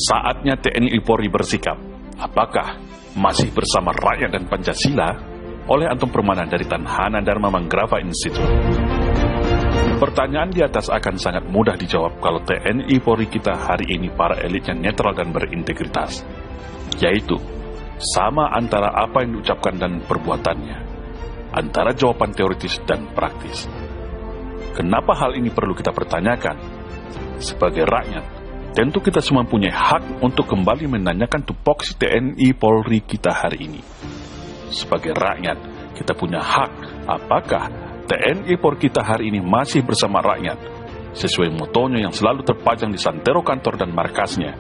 Saatnya TNI Polri bersikap. Apakah masih bersama rakyat dan Pancasila? Oleh Anton Permana dari Tanhana Dharma Manggrava Institute. Pertanyaan di atas akan sangat mudah dijawab kalau TNI Polri kita hari ini para elitnya netral dan berintegritas. Yaitu, sama antara apa yang diucapkan dan perbuatannya. Antara jawaban teoritis dan praktis. Kenapa hal ini perlu kita pertanyakan? Sebagai rakyat, tentu kita semua punya hak untuk kembali menanyakan tupoksi TNI Polri kita hari ini. Sebagai rakyat, kita punya hak apakah TNI Polri kita hari ini masih bersama rakyat, sesuai motonya yang selalu terpajang di santero kantor dan markasnya,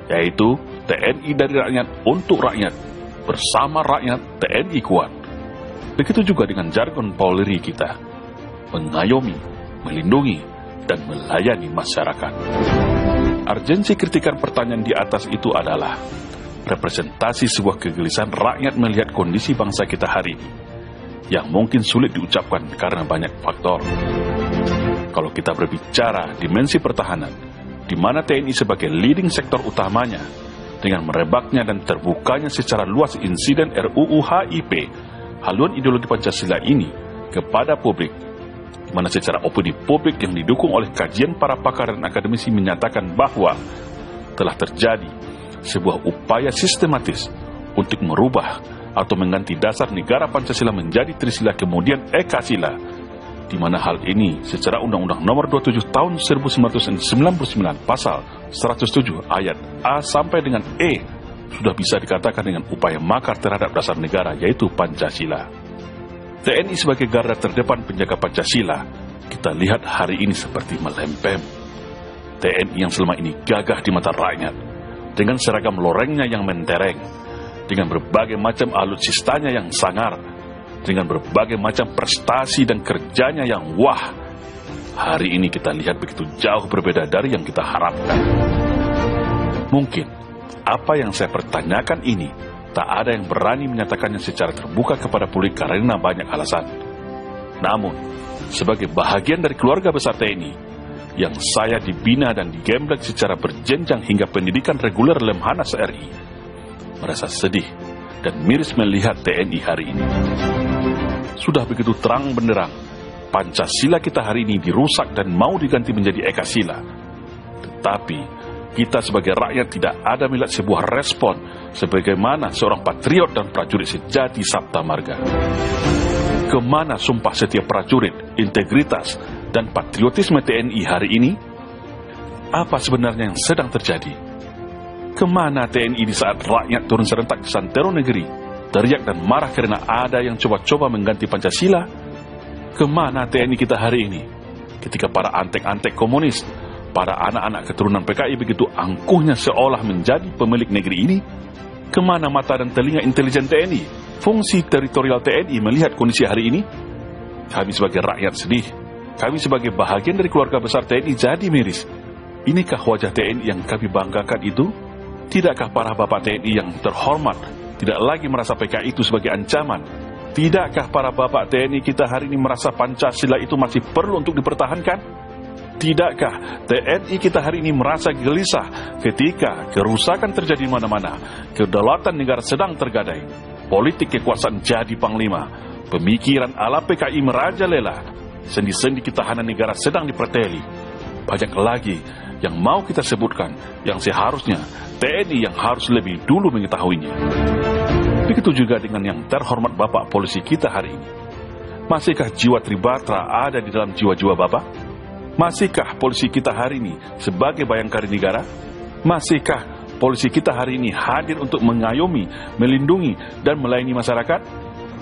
yaitu TNI dari rakyat untuk rakyat, bersama rakyat TNI kuat. Begitu juga dengan jargon Polri kita, mengayomi, melindungi, dan melayani masyarakat. Urgensi kritikan pertanyaan di atas itu adalah representasi sebuah kegelisahan rakyat melihat kondisi bangsa kita hari ini, yang mungkin sulit diucapkan karena banyak faktor. Kalau kita berbicara dimensi pertahanan, di mana TNI sebagai leading sektor utamanya, dengan merebaknya dan terbukanya secara luas insiden RUU HIP, haluan ideologi Pancasila ini kepada publik, di mana secara opini publik yang didukung oleh kajian para pakar dan akademisi menyatakan bahwa telah terjadi sebuah upaya sistematis untuk merubah atau mengganti dasar negara Pancasila menjadi Trisila kemudian Ekasila, di mana hal ini secara Undang-Undang Nomor 27 Tahun 1999 Pasal 107 ayat A sampai dengan E sudah bisa dikatakan dengan upaya makar terhadap dasar negara, yaitu Pancasila. TNI sebagai garda terdepan penjaga Pancasila, kita lihat hari ini seperti melempem. TNI yang selama ini gagah di mata rakyat, dengan seragam lorengnya yang mentereng, dengan berbagai macam alutsistanya yang sangar, dengan berbagai macam prestasi dan kerjanya yang wah, hari ini kita lihat begitu jauh berbeda dari yang kita harapkan. Mungkin apa yang saya pertanyakan ini tak ada yang berani menyatakannya secara terbuka kepada publik karena banyak alasan. Namun, sebagai bahagian dari keluarga besar TNI, yang saya dibina dan digembleng secara berjenjang hingga pendidikan reguler Lemhanas RI, merasa sedih dan miris melihat TNI hari ini. Sudah begitu terang benderang, Pancasila kita hari ini dirusak dan mau diganti menjadi Ekasila. Tetapi, kita sebagai rakyat tidak ada melihat sebuah respon sebagaimana seorang patriot dan prajurit sejati Sabta Marga. Kemana sumpah setiap prajurit, integritas, dan patriotisme TNI hari ini? Apa sebenarnya yang sedang terjadi? Kemana TNI di saat rakyat turun serentak di santero negeri, teriak dan marah karena ada yang coba-coba mengganti Pancasila? Kemana TNI kita hari ini, ketika para antek-antek komunis, para anak-anak keturunan PKI begitu angkuhnya seolah menjadi pemilik negeri ini? Kemana mata dan telinga intelijen TNI, fungsi teritorial TNI melihat kondisi hari ini? Kami sebagai rakyat sedih. Kami sebagai bahagian dari keluarga besar TNI jadi miris. Inikah wajah TNI yang kami banggakan itu? Tidakkah para bapak TNI yang terhormat tidak lagi merasa PKI itu sebagai ancaman? Tidakkah para bapak TNI kita hari ini merasa Pancasila itu masih perlu untuk dipertahankan? Tidakkah TNI kita hari ini merasa gelisah ketika kerusakan terjadi di mana-mana, kedaulatan negara sedang tergadai, politik kekuasaan jadi panglima, pemikiran ala PKI merajalela, sendi-sendi ketahanan negara sedang diperteli. Banyak lagi yang mau kita sebutkan yang seharusnya TNI yang harus lebih dulu mengetahuinya. Begitu juga dengan yang terhormat Bapak Polisi kita hari ini. Masihkah jiwa Tribatra ada di dalam jiwa-jiwa Bapak? Masihkah polisi kita hari ini sebagai bayangkari negara? Masihkah polisi kita hari ini hadir untuk mengayomi, melindungi, dan melayani masyarakat?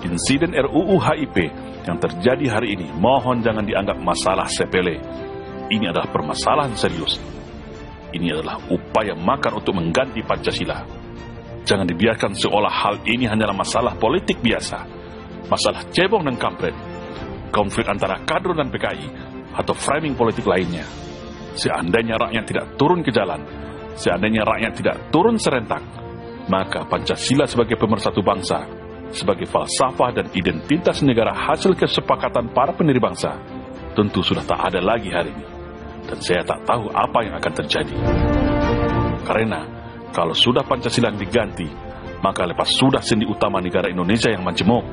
Insiden RUU HIP yang terjadi hari ini mohon jangan dianggap masalah sepele. Ini adalah permasalahan serius. Ini adalah upaya makar untuk mengganti Pancasila. Jangan dibiarkan seolah hal ini hanyalah masalah politik biasa, masalah cebong dan kampret, konflik antara kader dan PKI, atau framing politik lainnya. Seandainya rakyat tidak turun ke jalan, seandainya rakyat tidak turun serentak, maka Pancasila sebagai pemersatu bangsa, sebagai falsafah dan identitas negara hasil kesepakatan para pendiri bangsa, tentu sudah tak ada lagi hari ini. Dan saya tak tahu apa yang akan terjadi. Karena kalau sudah Pancasila yang diganti, maka lepas sudah sendi utama negara Indonesia yang majemuk.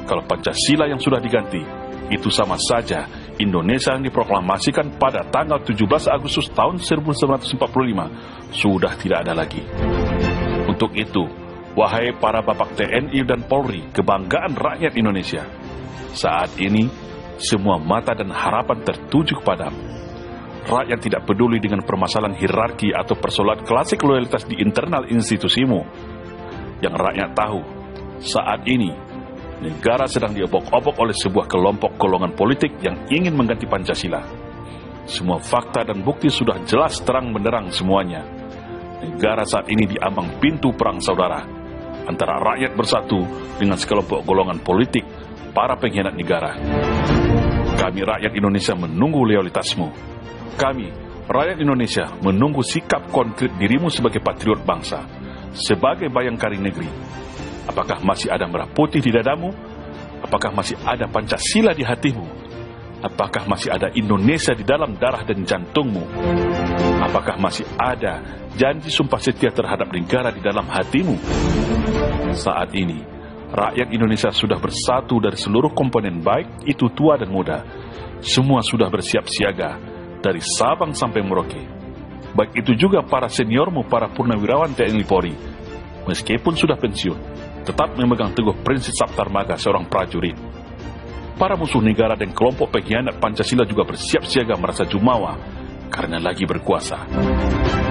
Kalau Pancasila yang sudah diganti, itu sama saja Indonesia yang diproklamasikan pada tanggal 17 Agustus tahun 1945 sudah tidak ada lagi. Untuk itu, wahai para bapak TNI dan Polri, kebanggaan rakyat Indonesia, saat ini semua mata dan harapan tertuju kepadamu. Rakyat tidak peduli dengan permasalahan hierarki atau persoalan klasik loyalitas di internal institusimu. Yang rakyat tahu, saat ini negara sedang diobok-obok oleh sebuah kelompok golongan politik yang ingin mengganti Pancasila. Semua fakta dan bukti sudah jelas terang benderang semuanya. Negara saat ini diambang pintu perang saudara antara rakyat bersatu dengan sekelompok golongan politik, para pengkhianat negara. Kami rakyat Indonesia menunggu loyalitasmu. Kami rakyat Indonesia menunggu sikap konkret dirimu sebagai patriot bangsa, sebagai bayangkari negeri. Apakah masih ada merah putih di dadamu? Apakah masih ada Pancasila di hatimu? Apakah masih ada Indonesia di dalam darah dan jantungmu? Apakah masih ada janji sumpah setia terhadap negara di dalam hatimu? Saat ini, rakyat Indonesia sudah bersatu dari seluruh komponen, baik itu tua dan muda. Semua sudah bersiap siaga, dari Sabang sampai Merauke. Baik itu juga para seniormu, para purnawirawan TNI Polri. Meskipun sudah pensiun, tetap memegang teguh prinsip Sabta Marga seorang prajurit. Para musuh negara dan kelompok pengkhianat Pancasila juga bersiap siaga merasa jumawa karena lagi berkuasa.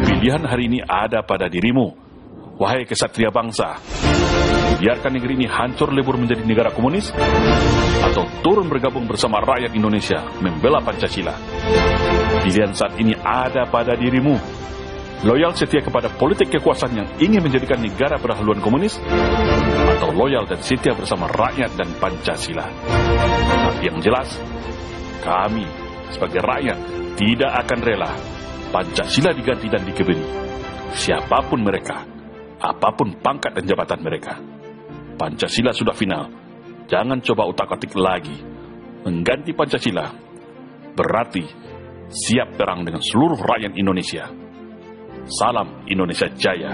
Pilihan hari ini ada pada dirimu, wahai kesatria bangsa. Biarkan negeri ini hancur lebur menjadi negara komunis, atau turun bergabung bersama rakyat Indonesia membela Pancasila. Pilihan saat ini ada pada dirimu. Loyal setia kepada politik kekuasaan yang ingin menjadikan negara berhaluan komunis, atau loyal dan setia bersama rakyat dan Pancasila. Tapi yang jelas, kami sebagai rakyat tidak akan rela Pancasila diganti dan dikebiri. Siapapun mereka, apapun pangkat dan jabatan mereka, Pancasila sudah final. Jangan coba utak-atik lagi. Mengganti Pancasila berarti siap perang dengan seluruh rakyat Indonesia. Salam Indonesia Jaya.